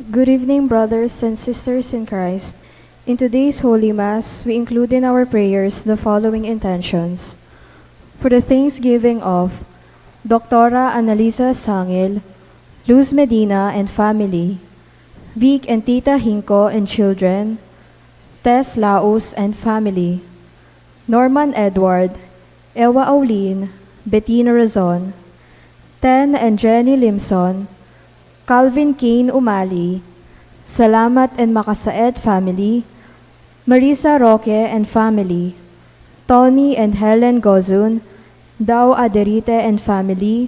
Good evening, brothers and sisters in Christ. In today's Holy Mass, we include in our prayers the following intentions. For the thanksgiving of Dr. Annalisa Sangil, Luz Medina and family, Vic and Tita Hinko and children, Tess Laos and family, Norman Edward, Ewa Aulin, Bettina Razon, Ten and Jenny Limson, Calvin Kane Umali, Salamat and Makasaed family, Marisa Roque and family, Tony and Helen Gozun, Dao Aderite and family,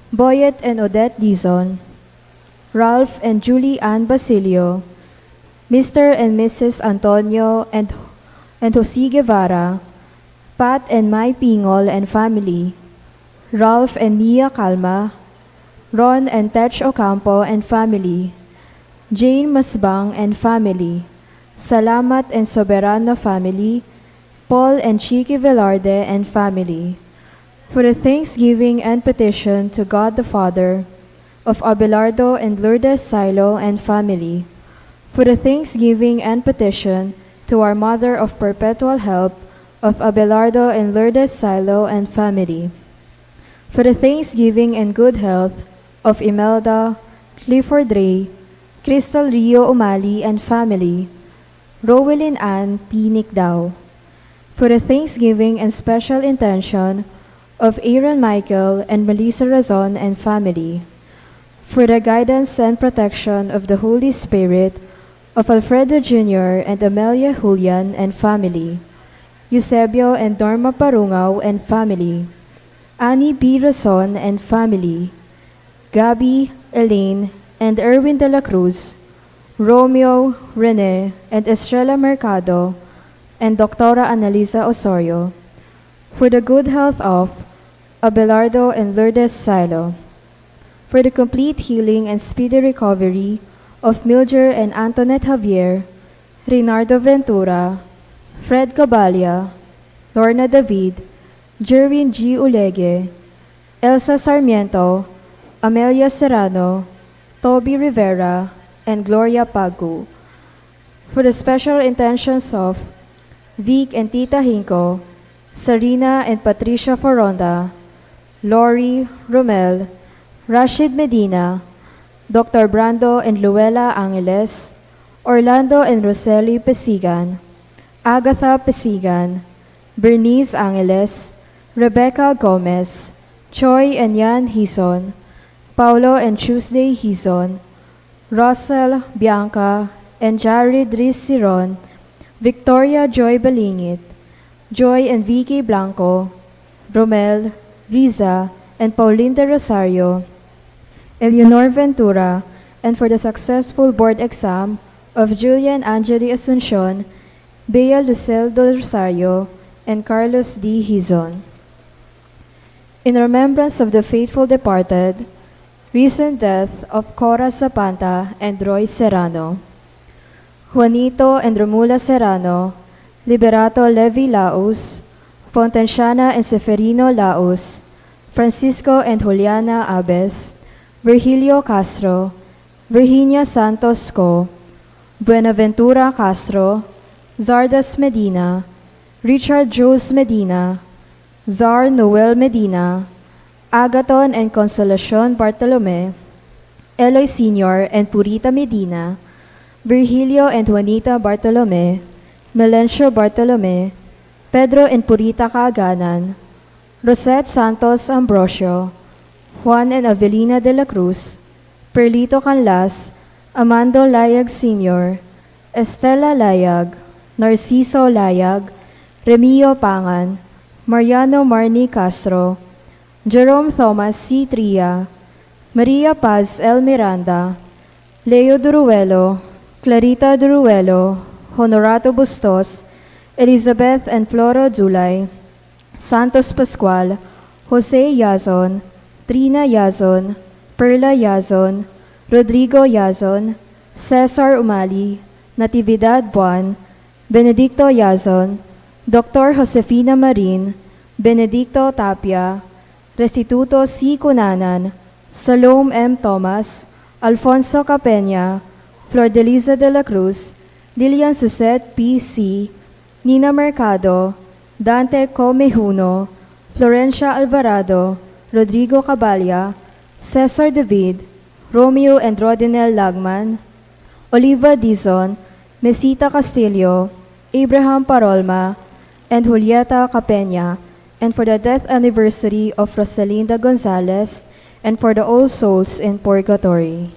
Boyet and Odette Dizon, Ralph and Julie Ann Basilio, Mr. and Mrs. Antonio and 𝐗𝐿𝐶 Guevara, Pat and Mai Pingol and family, Ralph and Mia Calma, Ron and Tech Ocampo and family, Jane Masbang and family, Salamat and Soberano family, Paul and 𝐶𝐶 Velarde and family, for the thanksgiving and petition to God the Father of Abelardo and Lourdes Silo and family, for the thanksgiving and petition to our Mother of Perpetual Help of Abelardo and Lourdes Silo and family, for the thanksgiving and good health of Imelda, Clifford Ray, Crystal Rio Umali and family, Rowelyn Ann P. Nicdao, for the thanksgiving and special intention of Aaron Michael and Melissa Razon and family, for the guidance and protection of the Holy Spirit of Alfredo Jr. and Amelia Julian and family, Eusebio and Norma Parungaw and family, Annie B. Razon and family, Gabby, Elaine, and Erwin de la Cruz, Romeo, Rene, and Estrella Mercado, and Dr. Annalisa Osorio, for the good health of Abelardo and Lourdes Silo, for the complete healing and speedy recovery of Mildred and Antoinette Javier, Reynardo Ventura, Fred Caballa, Lorna David, Jerwin G. Ulegue, Elsa Sarmiento, Amelia Serrano, Toby Rivera, and Gloria Pagu, for the special intentions of Vic and Tita Hinko, Sarina and Patricia Foronda, Lori, Romel, Rashid Medina, Dr. Brando and Luella Angeles, Orlando and Rosely Pesigan, Agatha Pesigan, Bernice Angeles, Rebecca Gomez, Choi and Yan Hison, Paulo and Tuesday Hison, Russell, Bianca, and Jared Riz Siron, Victoria Joy Balingit, Joy and Vicky Blanco, Romel, Riza, and Pauline de Rosario, Eleanor Ventura, and for the successful board exam of Julian Angeli Asuncion, Bea Lucel de Rosario, and Carlos D. Hizon. In remembrance of the faithful departed, recent death of Cora Zapanta and Roy Serrano, Juanito and Romula Serrano, Liberato Levi Laos, Fontanciana and Seferino Laos, Francisco and Juliana Abes, Virgilio Castro, Virginia Santos Co, Buenaventura Castro, Zardas Medina, Richard Jose Medina, Zar Noel Medina, Agaton and Consolacion Bartolome, Eloy Sr. and Purita Medina, Virgilio and Juanita Bartolome, Melencio Bartolome, Pedro and Purita Kaaganan, Rosette Santos Ambrosio, Juan and Avelina de la Cruz, Perlito Canlas, Amando Layag Sr., Estela Layag, Narciso Layag, Remio Pangan, Mariano Marni Castro, Jerome Thomas C. Tria, Maria Paz L. Miranda, Leo Duruelo, Clarita Duruelo, Honorato Bustos, Elizabeth and Floro Dulay, Santos Pascual, Jose Yazon, Trina Yazon, Perla Yazon, Rodrigo Yazon, Cesar Umali, Natividad Buan, Benedicto Yazon, Dr. Josefina Marin, Benedicto Tapia, Restituto C. Cunanan, Salome M. Thomas, Alfonso Capenya, Flor de Liza de la Cruz, Lilian Susette P.C., Nina Mercado, Dante Comejuno, Florencia Alvarado, Rodrigo Caballa, Cesar David, Romeo and Rodinel Lagman, Oliva Dizon, Mesita Castillo, Abraham Parolma, and Julieta Capeña, and for the death anniversary of Rosalinda Gonzalez, and for the All Souls in Purgatory.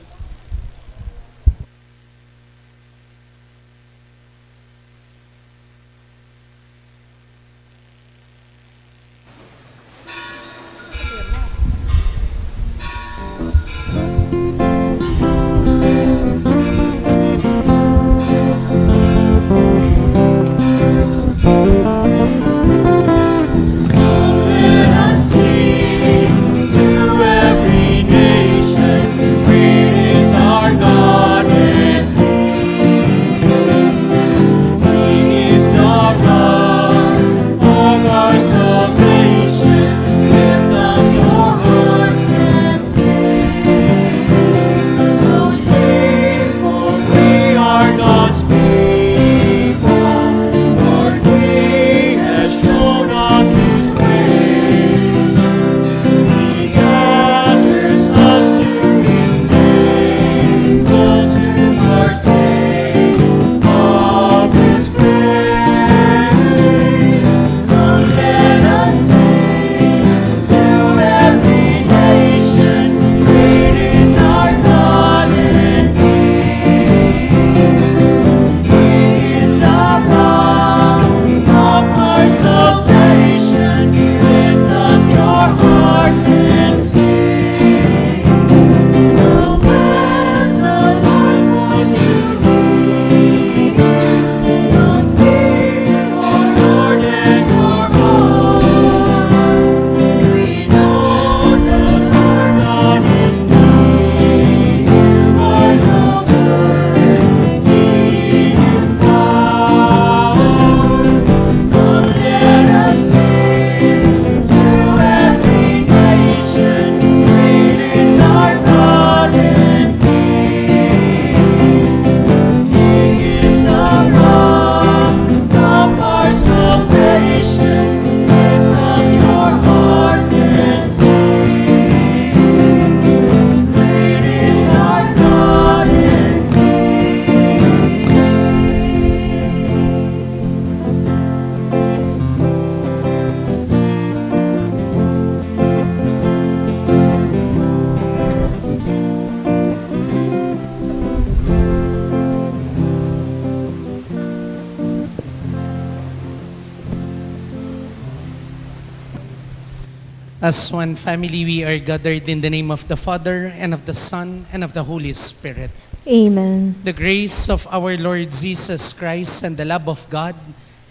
As one family, we are gathered in the name of the Father, and of the Son, and of the Holy Spirit. Amen. The grace of our Lord Jesus Christ, and the love of God,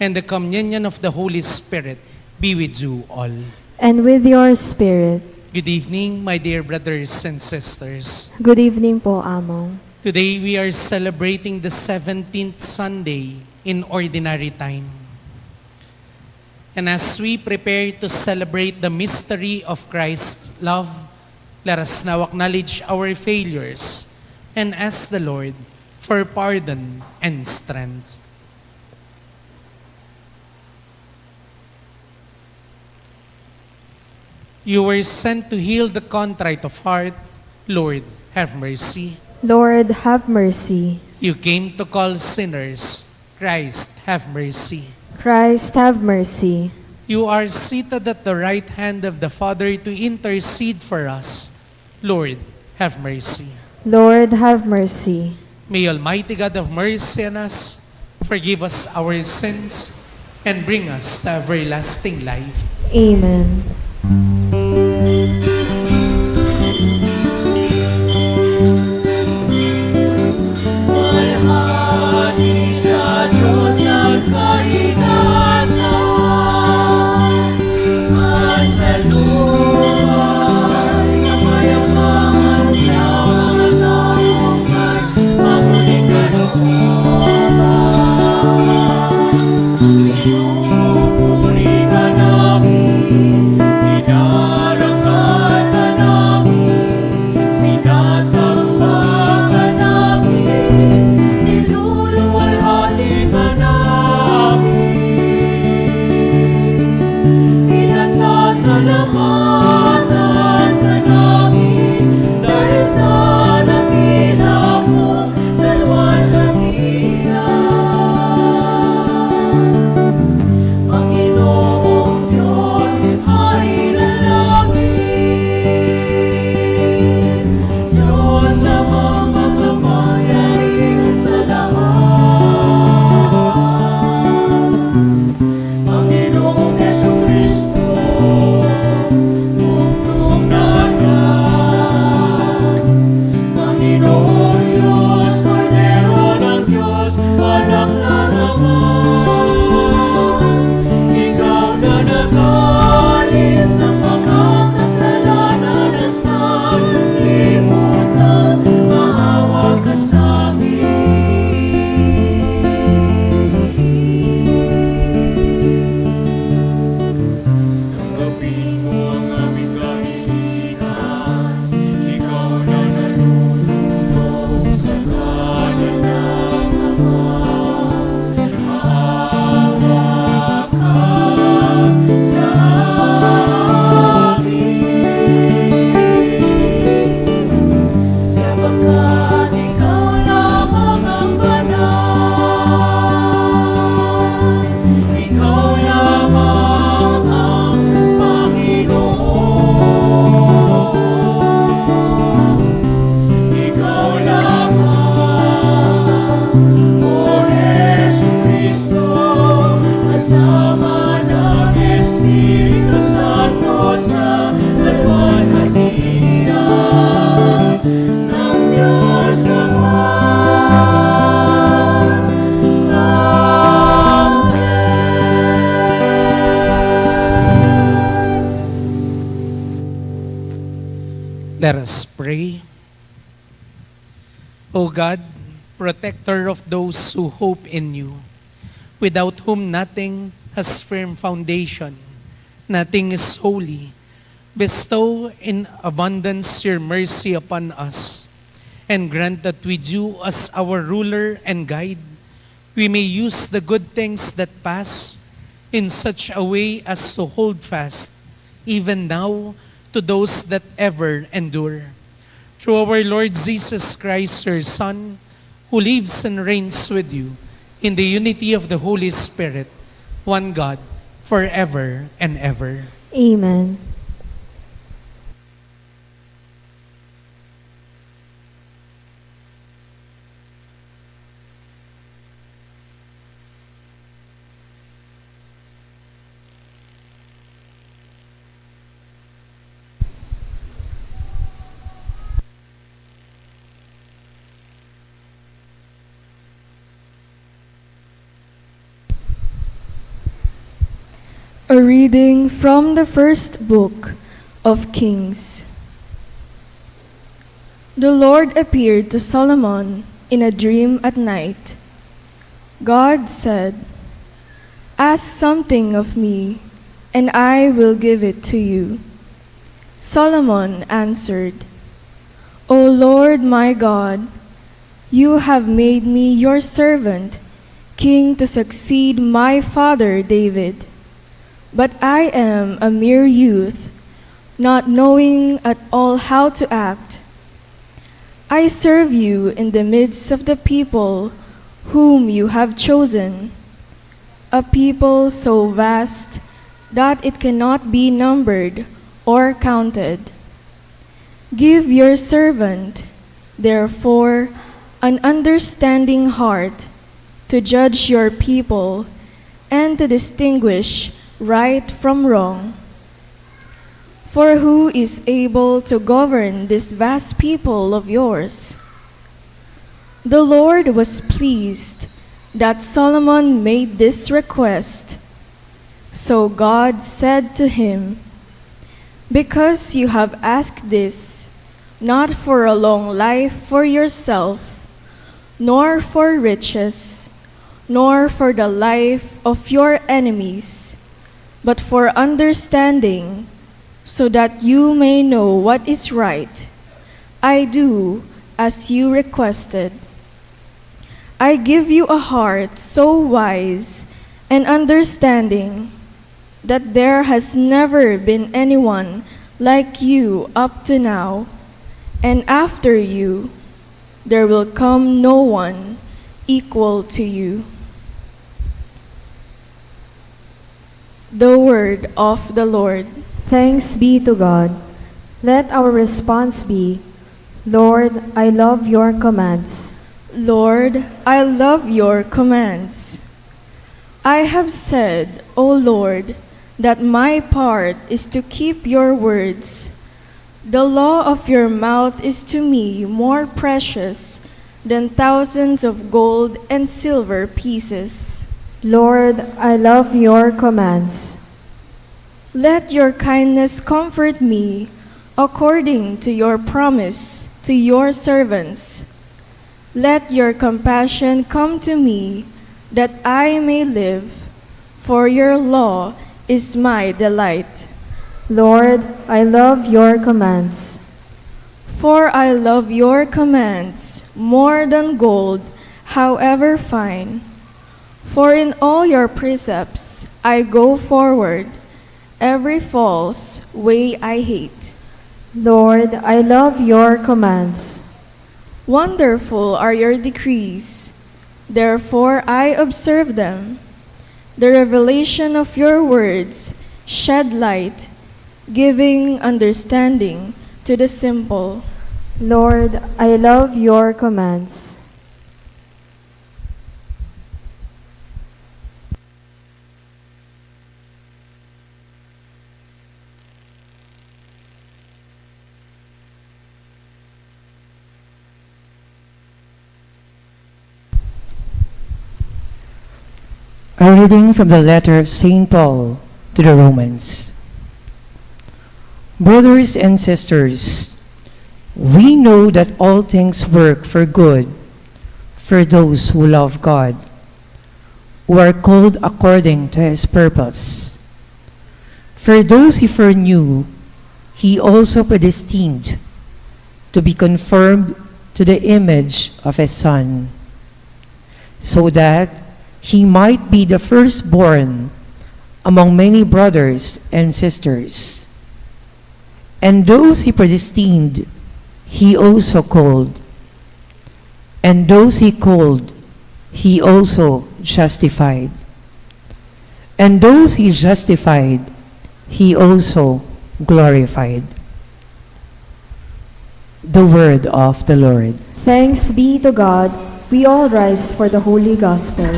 and the communion of the Holy Spirit be with you all. And with your spirit. Good evening, my dear brothers and sisters. Good evening po, Amo. Today we are celebrating the 17th Sunday in Ordinary Time. And as we prepare to celebrate the mystery of Christ's love, let us now acknowledge our failures and ask the Lord for pardon and strength. You were sent to heal the contrite of heart. Lord, have mercy. Lord, have mercy. You came to call sinners. Christ, have mercy. Christ, have mercy. You are seated at the right hand of the Father to intercede for us. Lord, have mercy. Lord, have mercy. May Almighty God have mercy on us, forgive us our sins, and bring us to everlasting life. Amen. Sinasamba ka namin. Let us pray. O God, protector of those who hope in you, without whom nothing has firm foundation, nothing is holy, bestow in abundance your mercy upon us, and grant that with you as our ruler and guide, we may use the good things that pass in such a way as to hold fast, even now, to those that ever endure. Through our Lord Jesus Christ, your Son, who lives and reigns with you in the unity of the Holy Spirit, one God, forever and ever. Amen. A reading from the first book of Kings. The Lord appeared to Solomon in a dream at night. God said, "Ask something of me, and I will give it to you." Solomon answered, "O Lord my God, you have made me your servant, king to succeed my father David. But I am a mere youth, not knowing at all how to act. I serve you in the midst of the people whom you have chosen, a people so vast that it cannot be numbered or counted. Give your servant, therefore, an understanding heart to judge your people and to distinguish right from wrong. For who is able to govern this vast people of yours?" The Lord was pleased that Solomon made this request. So God said to him, "Because you have asked this, not for a long life for yourself, nor for riches, nor for the life of your enemies, but for understanding, so that you may know what is right, I do as you requested. I give you a heart so wise and understanding that there has never been anyone like you up to now, and after you there will come no one equal to you." The word of the Lord. Thanks be to God. Let our response be, "Lord, I love your commands." Lord, I love your commands. I have said, O Lord, that my part is to keep your words. The law of your mouth is to me more precious than thousands of gold and silver pieces. Lord, I love your commands. Let your kindness comfort me according to your promise to your servants. Let your compassion come to me that I may live, for your law is my delight. Lord, I love your commands. For I love your commands more than gold, however fine. For in all your precepts I go forward, every false way I hate. Lord, I love your commands. Wonderful are your decrees, therefore I observe them. The revelation of your words shed light, giving understanding to the simple. Lord, I love your commands. A reading from the letter of St. Paul to the Romans. Brothers and sisters, we know that all things work for good for those who love God, who are called according to his purpose. For those he foreknew, he also predestined to be conformed to the image of his Son, so that he might be the firstborn among many brothers and sisters. And those he predestined, he also called. And those he called, he also justified. And those he justified, he also glorified. The word of the Lord. Thanks be to God. We all rise for the Holy Gospel.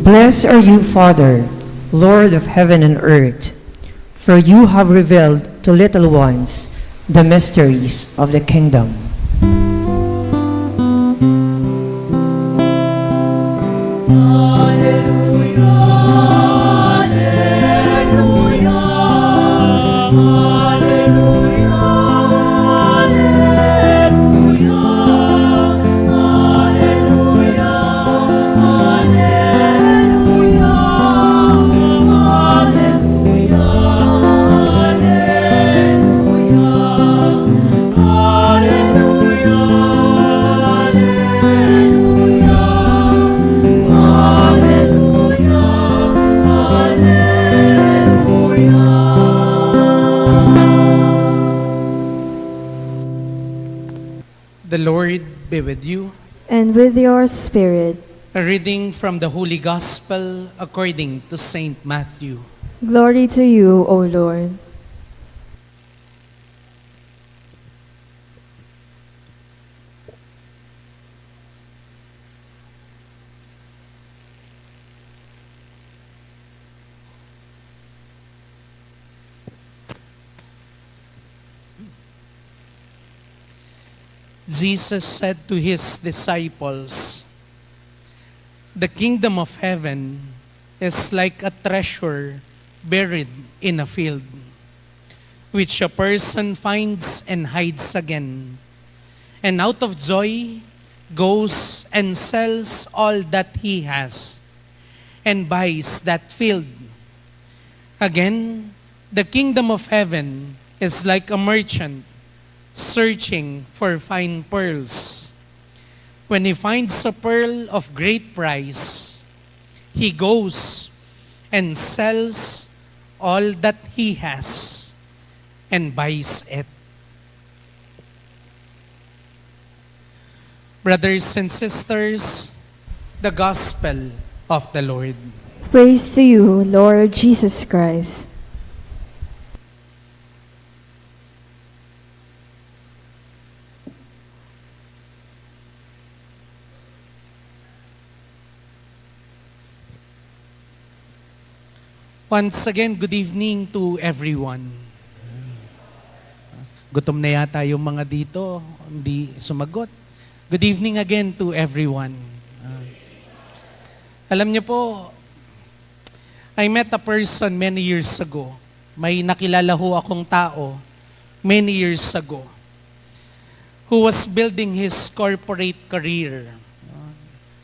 Blessed are you, Father, Lord of heaven and earth, for you have revealed to little ones the mysteries of the kingdom. The Lord be with you. And with your spirit. A reading from the Holy Gospel according to Saint Matthew. Glory to you, O Lord. Jesus said to his disciples, "The kingdom of heaven is like a treasure buried in a field, which a person finds and hides again, and out of joy goes and sells all that he has, and buys that field. Again, the kingdom of heaven is like a merchant searching for fine pearls. When he finds a pearl of great price, he goes and sells all that he has and buys it." Brothers and sisters, the gospel of the Lord. Praise to you, Lord Jesus Christ. Once again, good evening to everyone. Gutom na yata yung mga dito, hindi sumagot. Good evening again to everyone. Alam niyo po, I met a person many years ago. May nakilala ho akong tao many years ago who was building his corporate career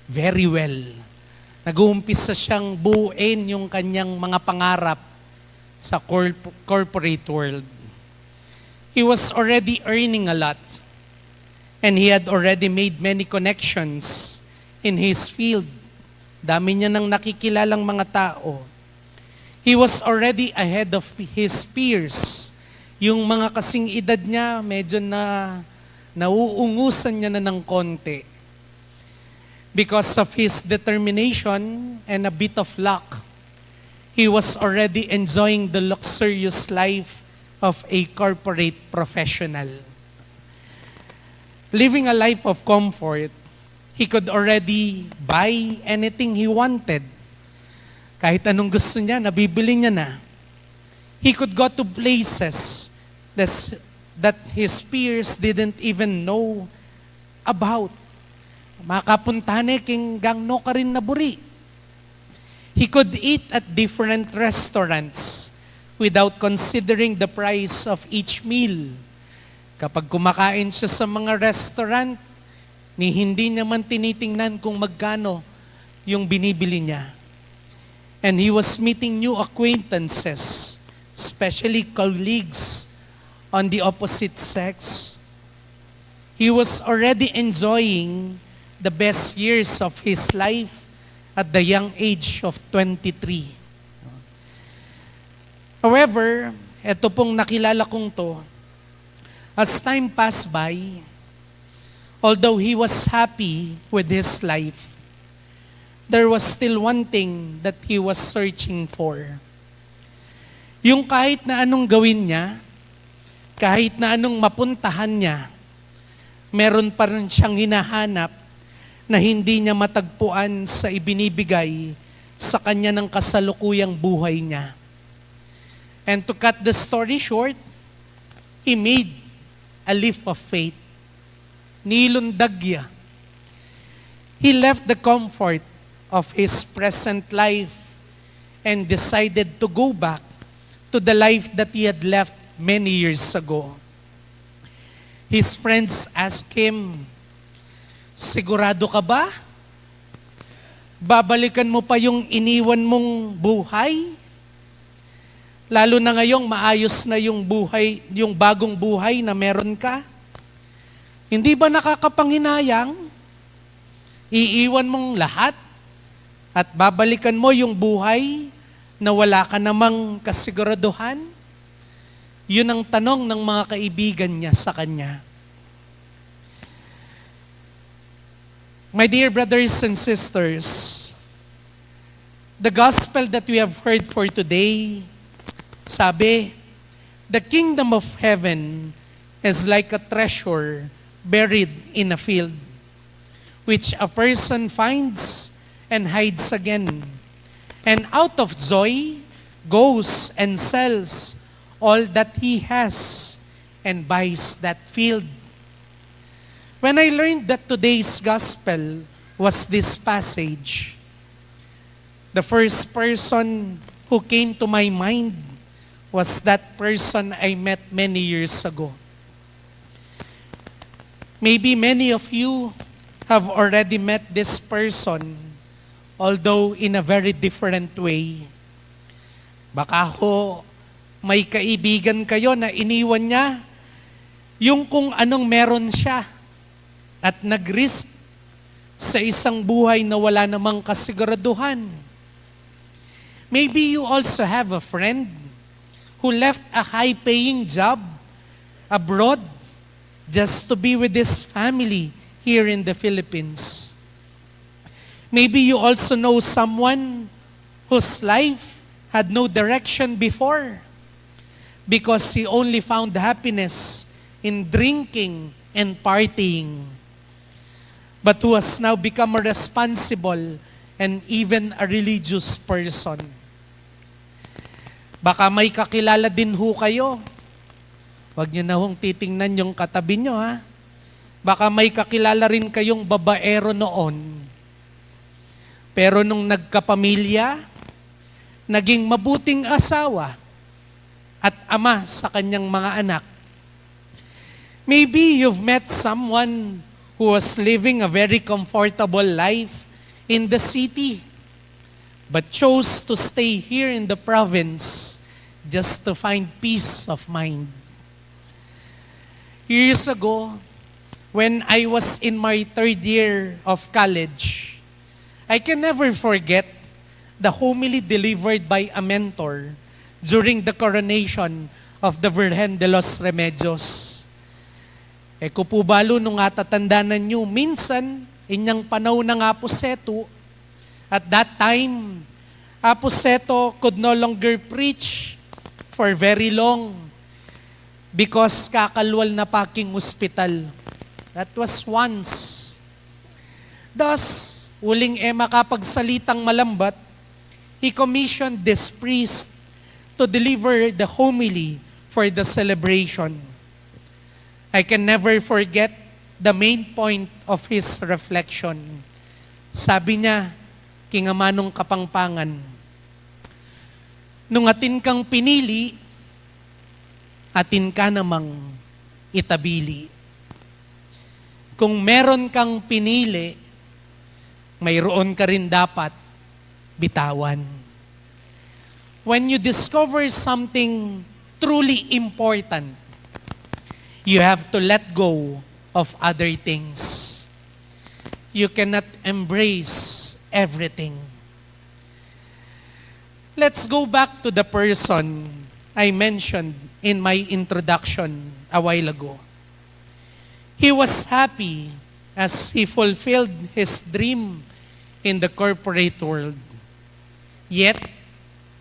very well. Nag-uumpisa siyang buuin yung kanyang mga pangarap sa corporate world. He was already earning a lot and he had already made many connections in his field. Dami niya nang nakikilalang mga tao. He was already ahead of his peers. Yung mga kasing edad niya, medyo nauungusan niya na ng konti. Because of his determination and a bit of luck, he was already enjoying the luxurious life of a corporate professional. Living a life of comfort, he could already buy anything he wanted. Kahit anong gusto niya, nabibili niya na. He could go to places that his peers didn't even know about. Makapuntahan king 𝐗𝐵𝐿𝐿𝐿𝐿𝐿𝐿𝐿𝐿𝐿. He could eat at different restaurants without considering the price of each meal. Kapag kumakain siya sa mga restaurant, hindi niya man tinitingnan kung magkano yung binibili niya. And he was meeting new acquaintances, especially colleagues on the opposite sex. He was already enjoying the best years of his life at the young age of 23. However, eto pong nakilala kong to, as time passed by, although he was happy with his life, there was still one thing that he was searching for. Yung kahit na anong gawin niya, kahit na anong mapuntahan niya, meron pa rin siyang hinahanap na hindi niya matagpuan sa ibinibigay sa kanya ng kasalukuyang buhay niya. And to cut the story short, he made a leap of faith. Nilundag niya. He left the comfort of his present life and decided to go back to the life that he had left many years ago. His friends asked him, "Sigurado ka ba? Babalikan mo pa yung iniwan mong buhay? Lalo na ngayong maayos na yung buhay, yung bagong buhay na meron ka? Hindi ba nakakapanghinayang? Iiwan mong lahat at babalikan mo yung buhay na wala ka namang kasiguraduhan?" Yun ang tanong ng mga kaibigan niya sa kanya. My dear brothers and sisters, the gospel that we have heard for today, sabi, the kingdom of heaven is like a treasure buried in a field, which a person finds and hides again, and out of joy goes and sells all that he has and buys that field. When I learned that today's gospel was this passage, the first person who came to my mind was that person I met many years ago. Maybe many of you have already met this person, although in a very different way. Baka ho, may kaibigan kayo na iniwan niya yung kung anong meron siya at nag-risk sa isang buhay na wala namang kasiguraduhan. Maybe you also have a friend who left a high-paying job abroad just to be with his family here in the Philippines. Maybe you also know someone whose life had no direction before because he only found happiness in drinking and partying, but who has now become a responsible and even a religious person. Baka may kakilala din ho kayo. Huwag niyo na hong titingnan yung katabi niyo, ha? Baka may kakilala rin kayong babaero noon. Pero nung nagkapamilya, naging mabuting asawa at ama sa kanyang mga anak. Maybe you've met someone who was living a very comfortable life in the city, but chose to stay here in the province just to find peace of mind. Years ago, when I was in my 3rd year of college, I can never forget the homily delivered by a mentor during the coronation of the Virgen de los Remedios. 𝗍𝐶𝐵𝐵 nung atatandaan nyo, minsan, inyang panahon ng 𝐻𝐵𝐶𝐿, at that time, 𝐻𝐵𝐶𝐿 could no longer preach for very long because kakalwal na paking hospital. That was once. Thus, uling makapagsalitang malambat, he commissioned this priest to deliver the homily for the celebration. I can never forget the main point of his reflection. Sabi niya, Kingamanong Kapangpangan, nung atin kang pinili, atin ka namang itabili. Kung meron kang pinili, mayroon ka rin dapat bitawan. When you discover something truly important, you have to let go of other things. You cannot embrace everything. Let's go back to the person I mentioned in my introduction a while ago. He was happy as he fulfilled his dream in the corporate world. Yet,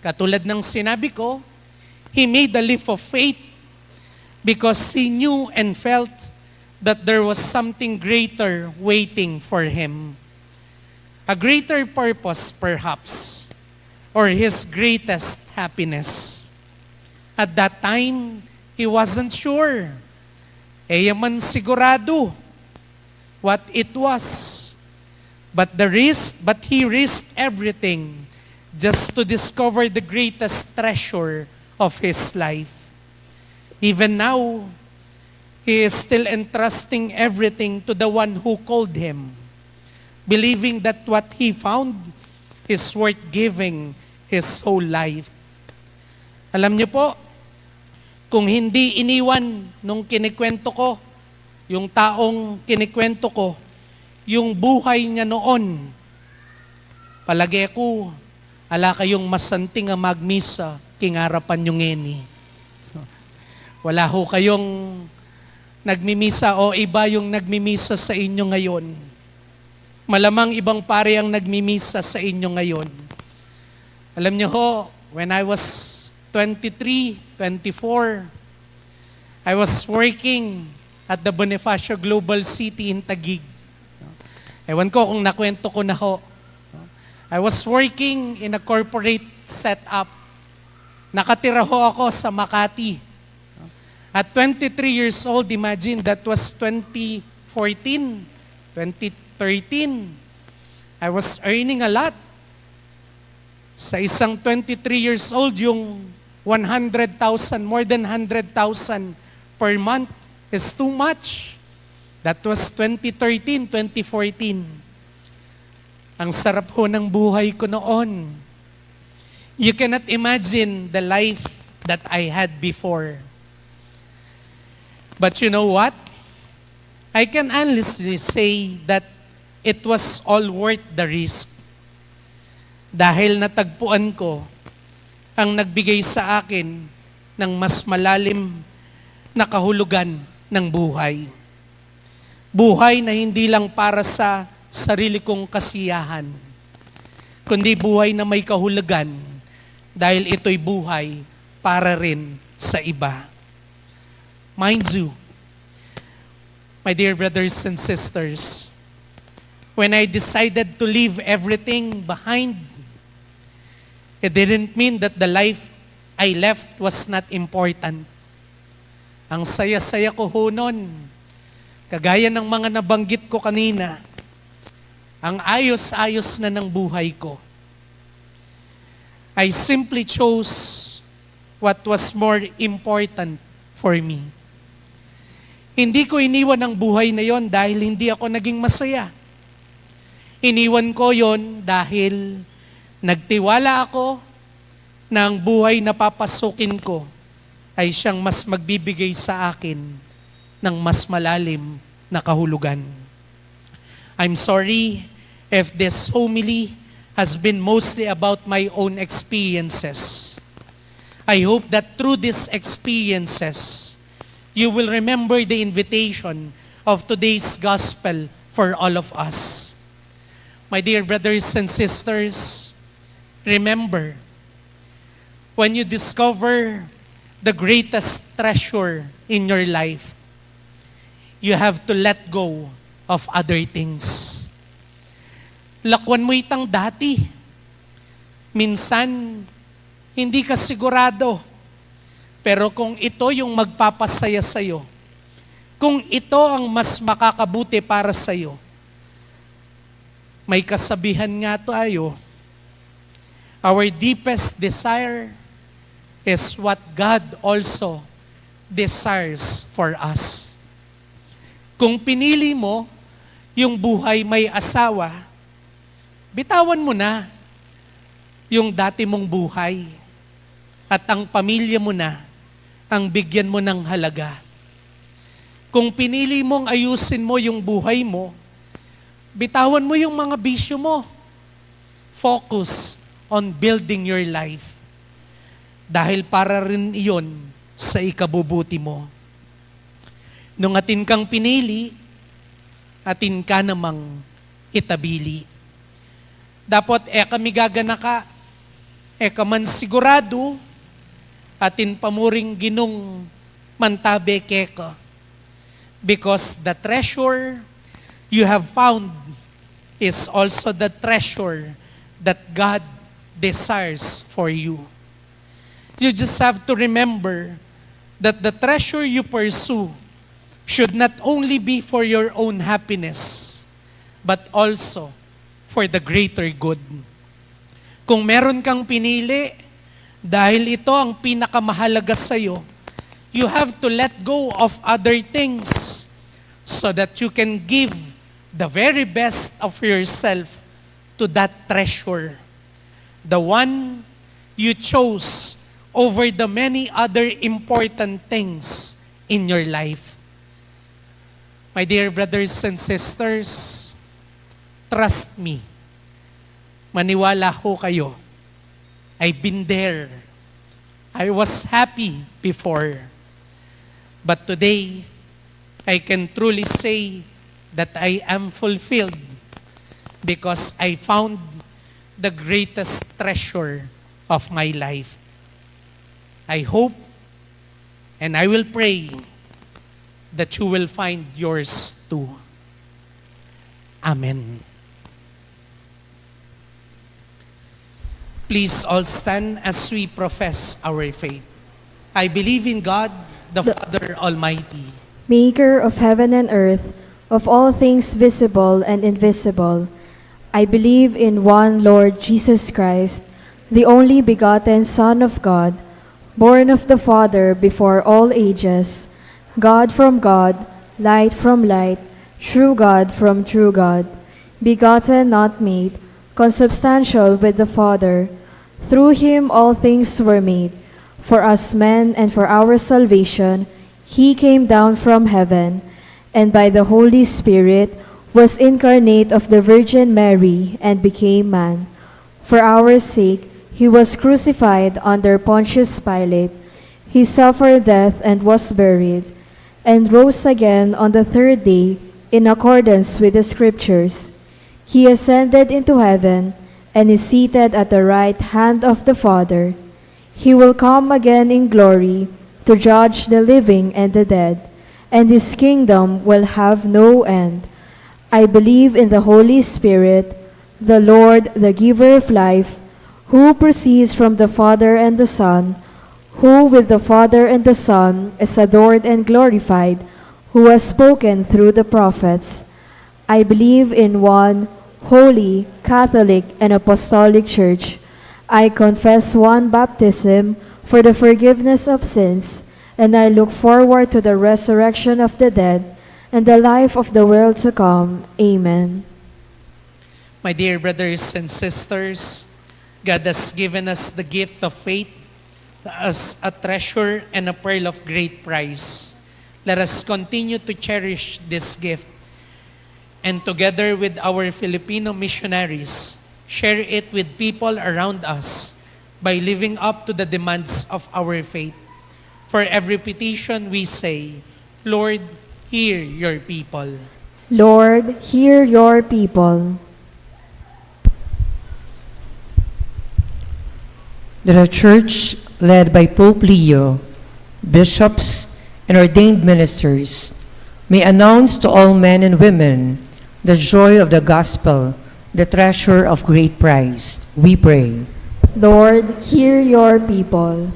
katulad ng sinabi ko, he made a leap of faith because he knew and felt that there was something greater waiting for him. A greater purpose, perhaps, or his greatest happiness. At that time, he wasn't sure. Yaman sigurado what it was. But he risked everything just to discover the greatest treasure of his life. Even now, he is still entrusting everything to the one who called him, believing that what he found is worth giving his whole life. Alam niyo po, kung hindi iniwan nung kinikwento ko, yung taong kinikwento ko, yung buhay niya noon, palagi ko, ala kayong masanting nga magmisa, kingarapan yung ngeni. Wala ho kayong nagmimisa o iba yung nagmimisa sa inyo ngayon. Malamang ibang pare ang nagmimisa sa inyo ngayon. Alam niyo ho, when I was 23, 24, I was working at the Bonifacio Global City in Taguig. Ewan ko kung nakwento ko na ho. I was working in a corporate setup. Nakatira ho ako sa Makati. At 23 years old, imagine, that was 2014, 2013. I was earning a lot. Sa isang 23 years old, yung 100,000, more than 100,000 per month is too much. That was 2013, 2014. Ang sarap ho ng buhay ko noon. You cannot imagine the life that I had before. But you know what? I can honestly say that it was all worth the risk. Dahil natagpuan ko ang nagbigay sa akin ng mas malalim na kahulugan ng buhay. Buhay na hindi lang para sa sarili kong kasiyahan, kundi buhay na may kahulugan dahil ito'y buhay para rin sa iba. Mind you, my dear brothers and sisters, when I decided to leave everything behind, it didn't mean that the life I left was not important. Ang saya-saya ko ho nun, kagaya ng mga nabanggit ko kanina, ang ayos-ayos na ng buhay ko. I simply chose what was more important for me. Hindi ko iniwan ang buhay na yon dahil hindi ako naging masaya. Iniwan ko yon dahil nagtiwala ako na ang buhay na papasukin ko ay siyang mas magbibigay sa akin ng mas malalim na kahulugan. I'm sorry if this homily has been mostly about my own experiences. I hope that through these experiences, you will remember the invitation of today's gospel for all of us. My dear brothers and sisters, remember, when you discover the greatest treasure in your life, you have to let go of other things. Lakwan mo itang dati. Minsan, hindi ka sigurado. Pero kung ito yung magpapasaya sa'yo, kung ito ang mas makakabuti para sa'yo, may kasabihan nga tayo, our deepest desire is what God also desires for us. Kung pinili mo yung buhay may asawa, bitawan mo na yung dati mong buhay at ang pamilya mo na ang bigyan mo ng halaga. Kung pinili mong ayusin mo yung buhay mo, bitawan mo yung mga bisyo mo. Focus on building your life. Dahil para rin iyon sa ikabubuti mo. Nung atin kang pinili, atin ka namang itabili. Dapat kami gaganaka, ka man sigurado, atin pamuring ginong 𝗬𝗏𝗃𝗃𝗃. Because the treasure you have found is also the treasure that God desires for you. You just have to remember that the treasure you pursue should not only be for your own happiness, but also for the greater good. Kung meron kang pinili, dahil ito ang pinakamahalaga sa'yo, you have to let go of other things so that you can give the very best of yourself to that treasure. The one you chose over the many other important things in your life. My dear brothers and sisters, trust me. Maniwala ho kayo. I've been there. I was happy before. But today, I can truly say that I am fulfilled because I found the greatest treasure of my life. I hope and I will pray that you will find yours too. Amen. Please all stand as we profess our faith. I believe in God, the Father Almighty, Maker of heaven and earth, of all things visible and invisible. I believe in one Lord Jesus Christ, the only begotten Son of God, born of the Father before all ages, God from God, light from light, true God from true God, begotten, not made, consubstantial with the Father. Through him all things were made. For us men and for our salvation, he came down from heaven, and by the Holy Spirit was incarnate of the Virgin Mary and became man. For our sake, he was crucified under Pontius Pilate. He suffered death and was buried, and rose again on the third day in accordance with the Scriptures. He ascended into heaven and is seated at the right hand of the Father. He will come again in glory to judge the living and the dead, and his kingdom will have no end. I believe in the Holy Spirit, the Lord, the giver of life, who proceeds from the Father and the Son, who with the Father and the Son is adored and glorified, who has spoken through the prophets. I believe in one holy, Catholic, and Apostolic Church. I confess one baptism for the forgiveness of sins, and I look forward to the resurrection of the dead and the life of the world to come. Amen. My dear brothers and sisters, God has given us the gift of faith as a treasure and a pearl of great price. Let us continue to cherish this gift, and together with our Filipino missionaries, share it with people around us by living up to the demands of our faith. For every petition we say, Lord, hear your people. Lord, hear your people. That a church led by Pope Leo, bishops, and ordained ministers may announce to all men and women the joy of the gospel, the treasure of great price. We pray. Lord, hear your people.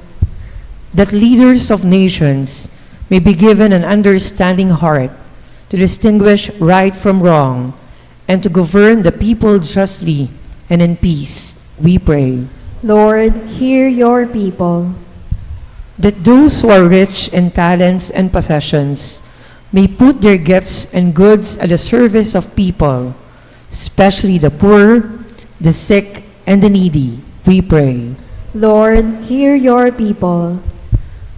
That leaders of nations may be given an understanding heart to distinguish right from wrong and to govern the people justly and in peace. We pray. Lord, hear your people. That those who are rich in talents and possessions may put their gifts and goods at the service of people, especially the poor, the sick, and the needy. We pray. Lord, hear your people.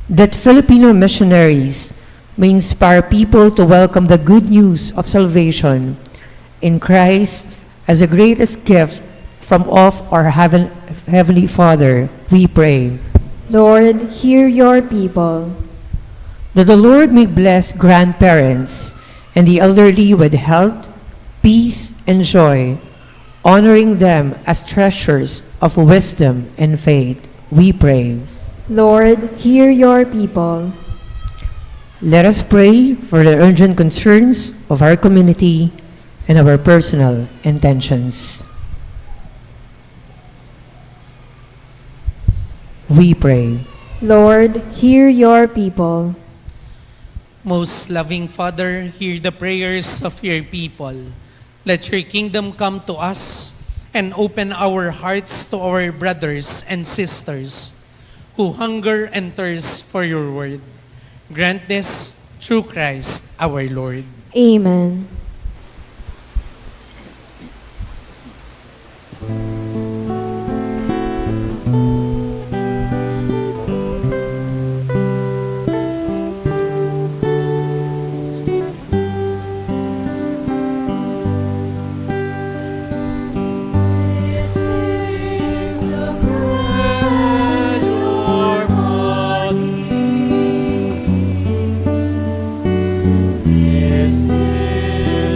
That Filipino missionaries may inspire people to welcome the good news of salvation in Christ as the greatest gift from off our Heavenly Father. We pray. Lord, hear your people. That the Lord may bless grandparents and the elderly with health, peace, and joy, honoring them as treasures of wisdom and faith. We pray. Lord, hear your people. Let us pray for the urgent concerns of our community and our personal intentions. We pray. Lord, hear your people. Most loving Father, hear the prayers of your people. Let your kingdom come to us and open our hearts to our brothers and sisters who hunger and thirst for your word. Grant this through Christ our Lord. Amen. This is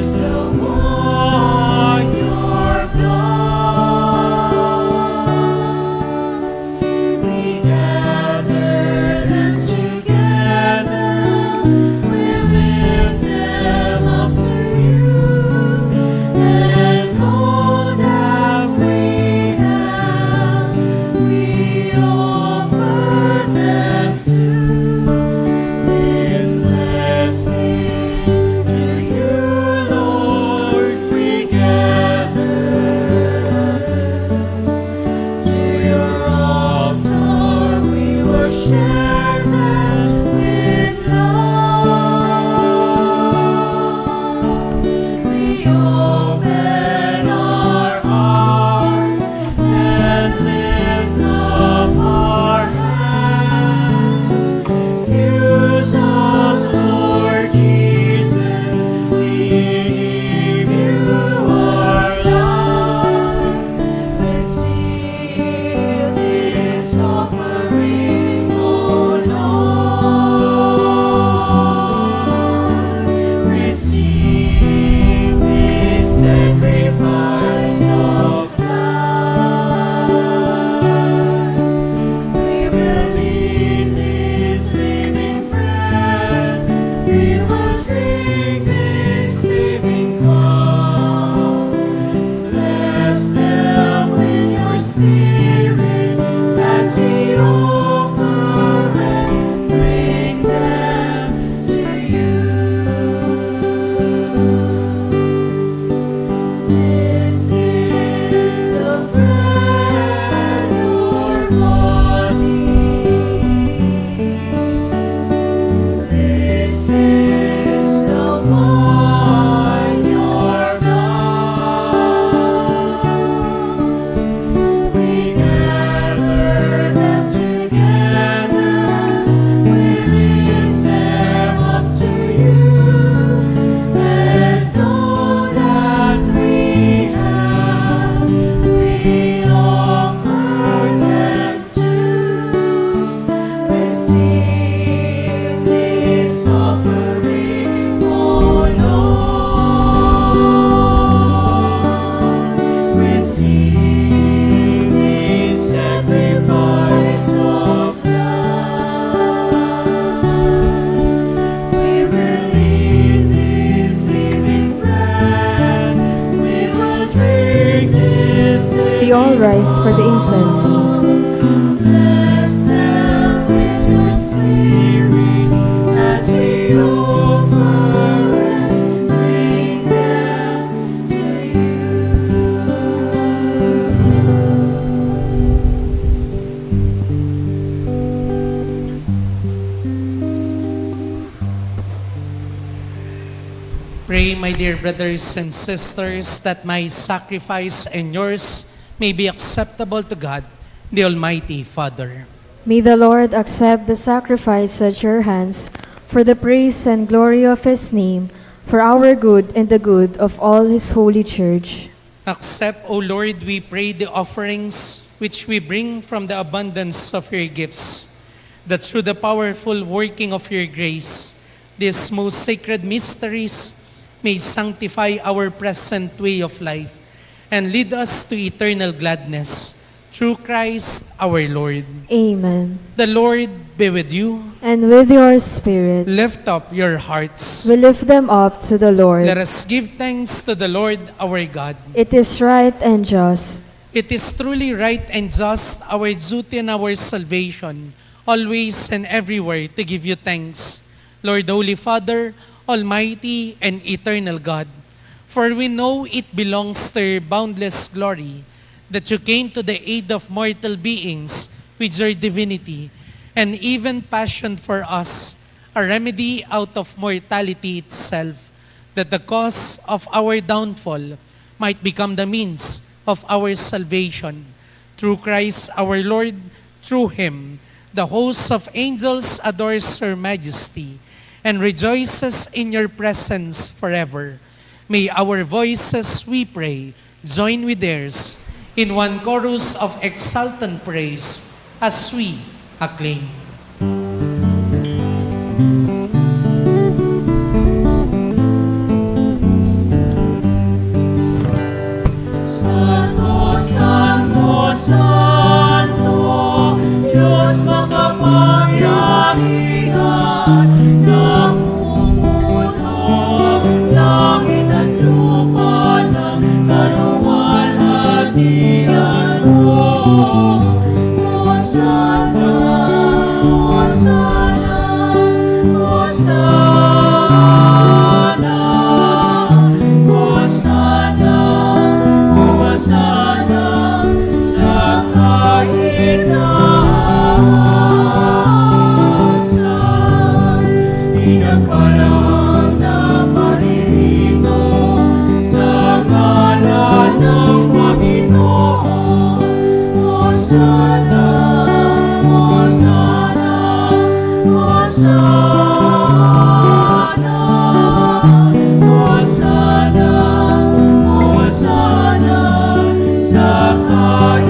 Christ for the incense. Bless them with your spirit as we offer and bring them to you. Pray, my dear brothers and sisters, that my sacrifice and yours may be acceptable to God, the Almighty Father. May the Lord accept the sacrifice at your hands for the praise and glory of his name, for our good and the good of all his holy church. Accept, O Lord, we pray, the offerings which we bring from the abundance of your gifts, that through the powerful working of your grace, these most sacred mysteries may sanctify our present way of life and lead us to eternal gladness. Through Christ our Lord. Amen. The Lord be with you. And with your spirit, Lift up your hearts. we lift them up to the Lord. Let us give thanks to the Lord our God. It is right and just. It is truly right and just, our duty and our salvation, always and everywhere to give you thanks, Lord, Holy Father, Almighty and eternal God. For we know it belongs to your boundless glory that you came to the aid of mortal beings with your divinity and even passion for us, a remedy out of mortality itself, that the cause of our downfall might become the means of our salvation. Through Christ our Lord, through him, the host of angels adores your majesty and rejoices in your presence forever. May our voices, we pray, join with theirs in one chorus of exultant praise as we acclaim. Santo, Santo, Santo, Diyos makapangyarihan, namumuno langit at lupa ng kaluwalhatian mo. Hosanna, Hosanna, Hosanna, Hosanna, Hosanna sa kaitaasan. Pinagpalang na paririto sa ngalan ng Panginoon. Hosanna, Hosanna, Hosanna, Hosanna, Hosanna sa kaitaasan.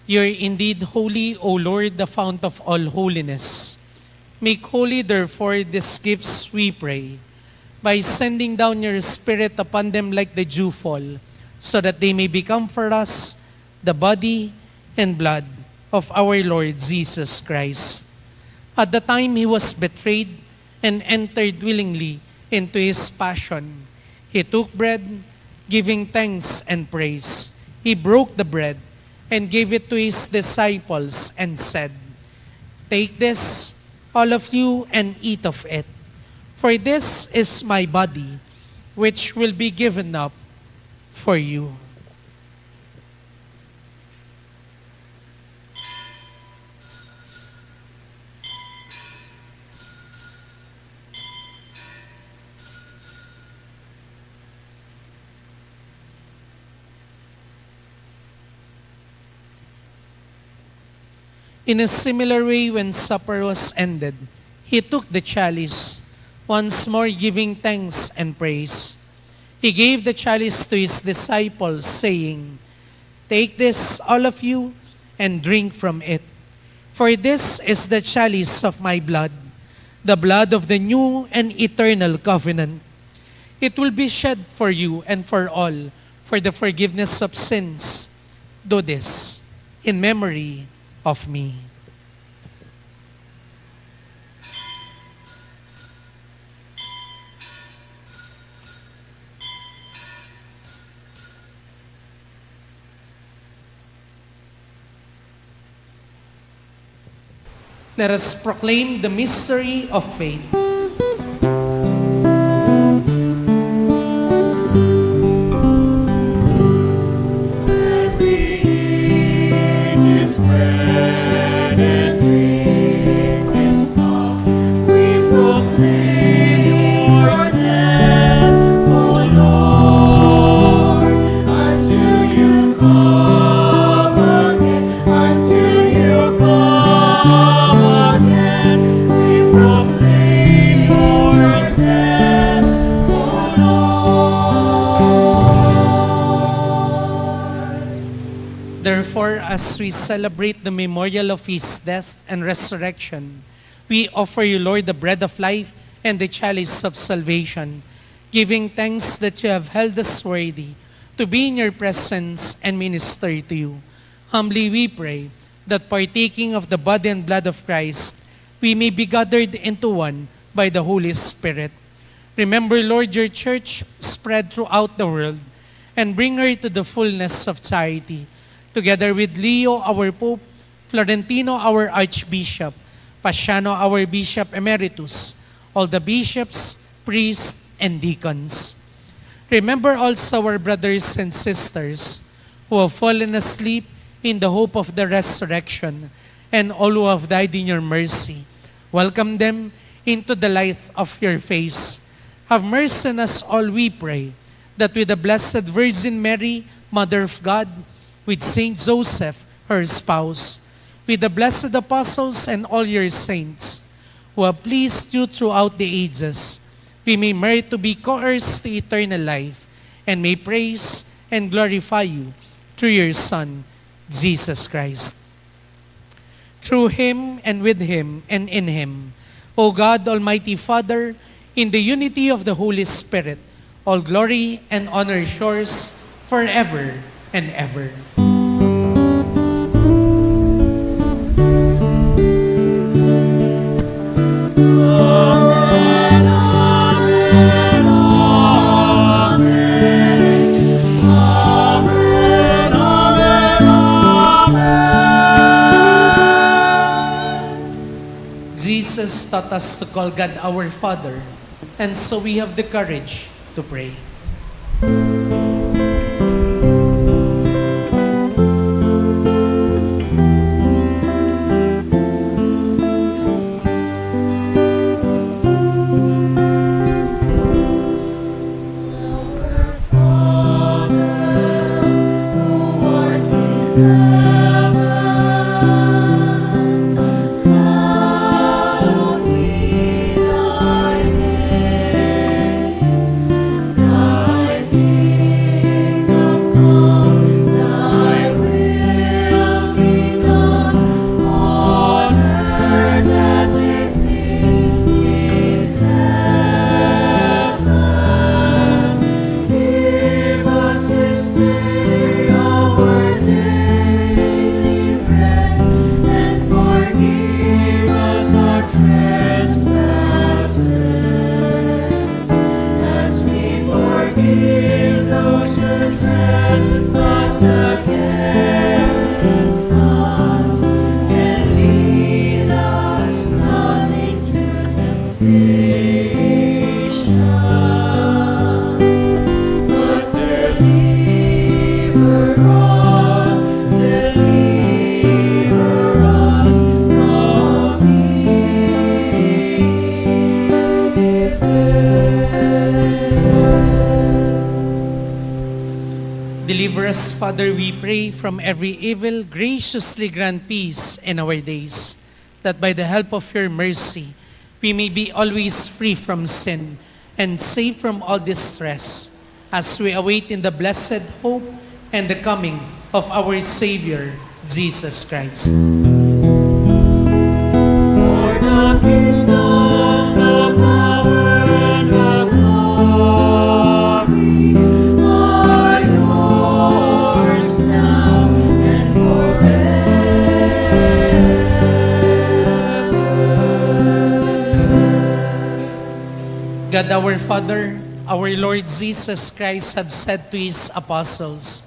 You are indeed holy, O Lord, the fount of all holiness. Make holy, therefore, these gifts, we pray, by sending down your Spirit upon them like the dewfall, so that they may become for us the body and blood of our Lord Jesus Christ. At the time he was betrayed and entered willingly into his passion, he took bread, giving thanks and praise. He broke the bread and gave it to his disciples and said, "Take this, all of you, and eat of it. For this is my body, which will be given up for you." In a similar way, when supper was ended, he took the chalice, once more giving thanks and praise. He gave the chalice to his disciples, saying, "Take this, all of you, and drink from it. For this is the chalice of my blood, the blood of the new and eternal covenant. It will be shed for you and for all, for the forgiveness of sins. Do this in memory of me. Let us proclaim the mystery of faith. As we celebrate the memorial of His death and resurrection, we offer you, Lord, the bread of life and the chalice of salvation, giving thanks that you have held us worthy to be in your presence and minister to you. Humbly we pray that partaking of the body and blood of Christ, we may be gathered into one by the Holy Spirit. Remember, Lord, your church spread throughout the world and bring her to the fullness of charity. Together with Leo, our Pope, Florentino, our Archbishop, Paciano, our Bishop Emeritus, all the bishops, priests, and deacons. Remember also our brothers and sisters who have fallen asleep in the hope of the resurrection, and all who have died in your mercy. Welcome them into the light of your face. Have mercy on us all, we pray, that with the Blessed Virgin Mary, Mother of God, with Saint Joseph, her spouse, with the blessed apostles and all your saints, who have pleased you throughout the ages, we may merit to be co-heirs to eternal life, and may praise and glorify you through your Son, Jesus Christ. Through Him, and with Him, and in Him, O God, Almighty Father, in the unity of the Holy Spirit, all glory and honor is yours forever and ever. Jesus taught us to call God our Father, and so we have the courage to pray. Deliver us, Father, we pray, from every evil. Graciously grant peace in our days, that by the help of your mercy, we may be always free from sin and safe from all distress, as we await in the blessed hope and the coming of our Savior, Jesus Christ. For the kingdom, the power, and the glory are yours now God our Father, our Lord Jesus Christ have said to his apostles,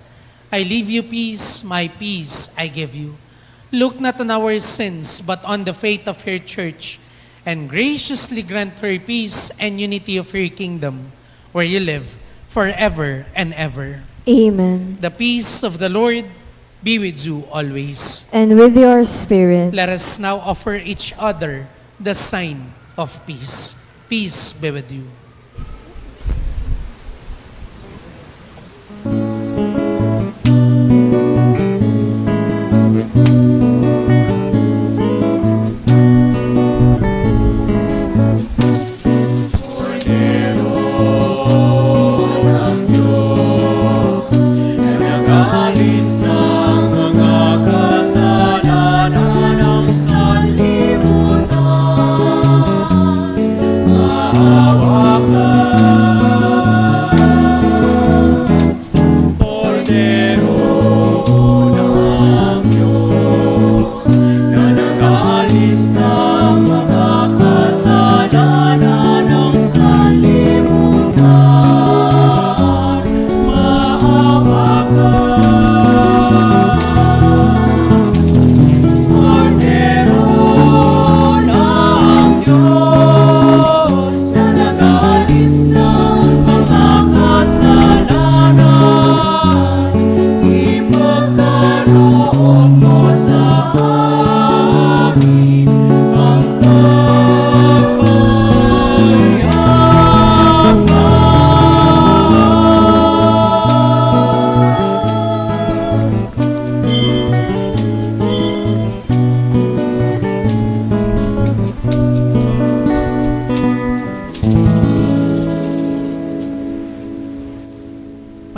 I leave you peace, my peace I give you. Look not on our sins, but on the faith of her church, and graciously grant her peace and unity of her kingdom, where you live forever and ever. Amen. The peace of the Lord be with you always. And with your spirit. Let us now offer each other the sign of peace. Peace be with you.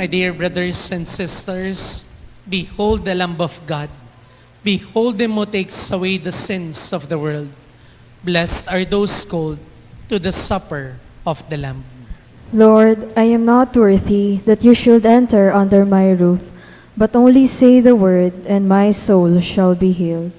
My dear brothers and sisters, behold the Lamb of God. Behold him who takes away the sins of the world. Blessed are those called to the supper of the Lamb. Lord, I am not worthy that you should enter under my roof, but only say the word, and my soul shall be healed.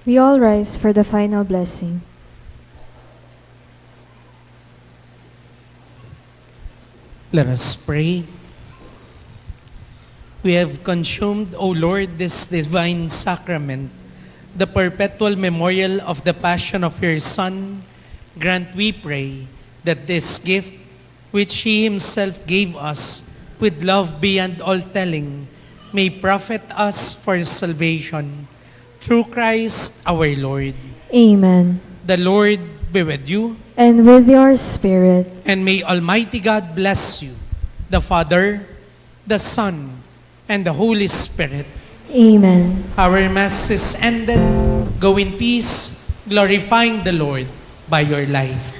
We all rise for the final blessing. Let us pray. We have consumed, O Lord, this divine sacrament, the perpetual memorial of the passion of your Son. Grant, we pray, that this gift, which He Himself gave us with love beyond all telling, may profit us for salvation. Through Christ our Lord. Amen. The Lord be with you, And with your spirit. and may Almighty God bless you, the Father, the Son, and the Holy Spirit. Amen. Our Mass is ended. Go in peace, glorifying the Lord by your life.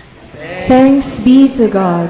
Thanks be to God.